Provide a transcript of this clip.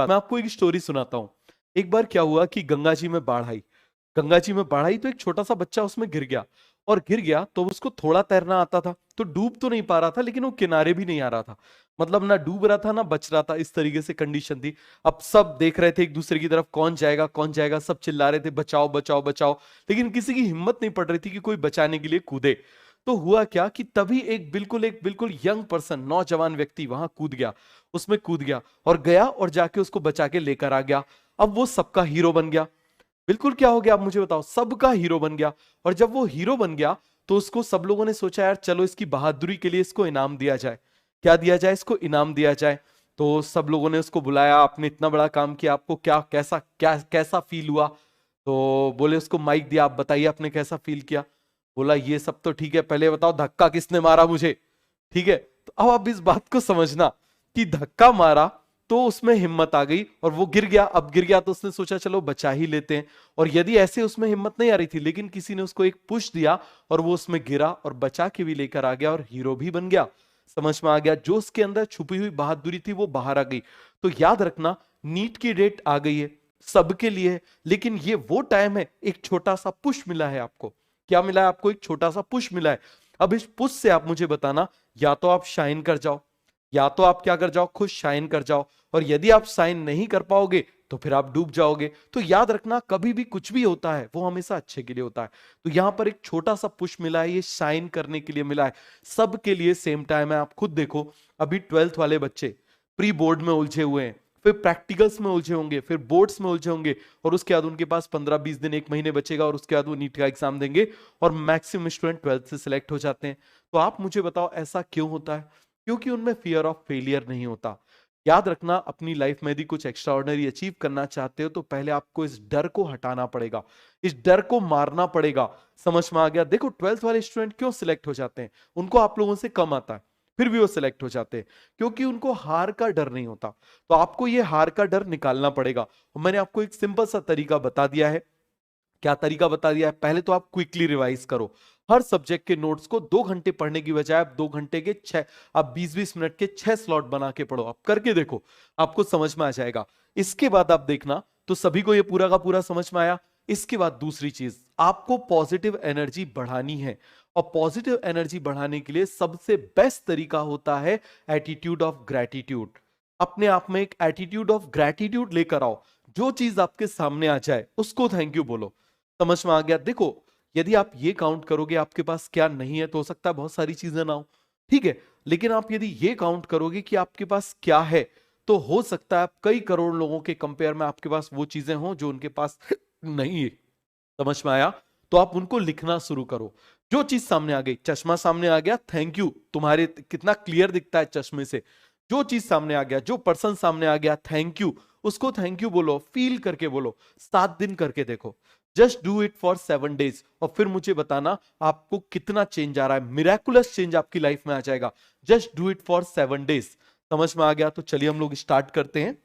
मैं आपको एक स्टोरी सुनाता हूँ। एक बार क्या हुआ कि गंगा जी में बाढ़ आई। गंगा जी में बाढ़ आई तो एक छोटा सा बच्चा उसमें गिर गया। और गिर गया तो उसको थोड़ा तैरना आता था, तो डूब तो नहीं पा रहा था, लेकिन वो किनारे भी नहीं आ रहा था। मतलब ना डूब रहा था ना बच रहा था, इस तरीके से कंडीशन थी। अब सब देख रहे थे एक दूसरे की तरफ, कौन जाएगा कौन जाएगा, सब चिल्ला रहे थे बचाओ बचाओ बचाओ। लेकिन किसी की हिम्मत नहीं पड़ रही थी कि कोई बचाने के लिए कूदे। तो हुआ क्या कि तभी एक बिल्कुल यंग पर्सन, नौजवान व्यक्ति वहां कूद गया। उसमें कूद गया और गया और जाके उसको बचा के लेकर आ गया। अब वो सबका हीरो बन गया। बिल्कुल क्या हो गया आप मुझे बताओ, सबका हीरो बन गया। और जब वो हीरो बन गया तो उसको सब लोगों ने सोचा यार चलो इसकी बहादुरी के लिए इसको इनाम दिया जाए। क्या दिया जाए, इसको इनाम दिया जाए। तो सब लोगों ने उसको बुलाया, आपने इतना बड़ा काम किया, आपको क्या कैसा क्या कैसा फील हुआ। तो बोले उसको माइक दिया, आप बताइए आपने कैसा फील किया। बोला ये सब तो ठीक है, पहले बताओ धक्का किसने मारा मुझे। ठीक है, तो अब आप इस बात को समझना कि धक्का मारा तो उसमें हिम्मत आ गई और वो गिर गया। अब गिर गया तो उसने सोचा चलो बचा ही लेते हैं। और यदि ऐसे उसमें हिम्मत नहीं आ रही थी, लेकिन किसी ने उसको एक पुश दिया और वो उसमें गिरा और बचा के भी लेकर आ गया और हीरो भी बन गया। समझ में आ गया, जो उसके अंदर छुपी हुई बहादुरी थी वो बाहर आ गई। तो याद रखना, नीट की डेट आ गई है, सबके लिए है, लेकिन ये वो टाइम है, एक छोटा सा पुश मिला है आपको। क्या मिला है आपको? एक छोटा सा पुश मिला है। अब इस पुश से आप मुझे बताना, या तो आप शाइन कर जाओ, या तो आप क्या कर जाओ, खुद शाइन कर जाओ। और यदि आप शाइन नहीं कर पाओगे तो फिर आप डूब जाओगे। तो याद रखना, कभी भी कुछ भी होता है वो हमेशा अच्छे के लिए होता है। तो यहां पर एक छोटा सा पुश मिला है, ये शाइन करने के लिए मिला है। सबके लिए सेम टाइम है। आप खुद देखो, अभी 12th वाले बच्चे प्री बोर्ड में उलझे हुए हैं, फिर प्रैक्टिकल्स में उलझे होंगे, फिर बोर्ड्स में उलझे होंगे, और उसके बाद उनके पास 15-20 दिन, एक महीने बचेगा, और उसके बाद वो नीट का एग्जाम देंगे। और मैक्सिमम स्टूडेंट 12th से सिलेक्ट हो जाते हैं। तो आप मुझे बताओ ऐसा क्यों होता है? क्योंकि उनमें फियर ऑफ फेलियर नहीं होता। याद रखना, अपनी लाइफ में यदि कुछ एक्स्ट्राऑर्डिनरी अचीव करना चाहते हो तो पहले आपको इस डर को हटाना पड़ेगा, इस डर को मारना पड़ेगा। समझ में आ गया? देखो 12th वाले स्टूडेंट क्यों सिलेक्ट हो जाते हैं, उनको आप लोगों से कम आता है, फिर भी वो सिलेक्ट हो जाते हैं, क्योंकि उनको हार का डर नहीं होता। तो आपको ये हार का डर निकालना पड़ेगा। और मैंने आपको एक सिंपल सा तरीका बता दिया है। क्या तरीका बता दिया है? पहले तो आप क्विकली रिवाइज करो। हर सब्जेक्ट के नोट्स को 2 घंटे पढ़ने की बजाय आप 2 घंटे के 6, आप 20-20 मिनट के 6 स्लॉट बना के पढ़ो। आप करके देखो, आपको समझ में आ जाएगा। इसके बाद आप देखना, तो सभी को ये पूरा का पूरा समझ में आया। इसके बाद दूसरी चीज, आपको पॉजिटिव एनर्जी बढ़ानी है। और पॉजिटिव एनर्जी बढ़ाने के लिए सबसे बेस्ट तरीका होता है एटीट्यूड ऑफ ग्रेटिट्यूड। अपने आप में एक एटीट्यूड ऑफ ग्रेटिट्यूड लेकर आओ। जो चीज आपके सामने आ जाए उसको थैंक यू बोलो। समझ में आ गया? देखो, यदि आप ये काउंट करोगे आपके पास क्या नहीं है, तो हो सकता है बहुत सारी चीजें ना हो, ठीक है। लेकिन आप यदि ये काउंट करोगे कि आपके पास क्या है, तो हो सकता है आप कई करोड़ लोगों के कंपेयर में आपके पास वो चीजें हों जो उनके पास नहीं है। समझ में आया? तो आप उनको लिखना शुरू करो। जो चीज सामने आ गई, चश्मा सामने आ गया, थैंक यू। तुम्हारे कितना क्लियर दिखता है चश्मे से। जो चीज सामने आ गया, जो पर्सन सामने आ गया, थैंक यू, उसको थैंक यू बोलो, फील करके बोलो। 7 दिन करके देखो, just do it for 7 days, और फिर मुझे बताना आपको कितना चेंज आ रहा है। मिराकुलस चेंज आपकी लाइफ में आ जाएगा। Just do it for 7 days. समझ में आ गया? तो चलिए हम लोग स्टार्ट करते हैं।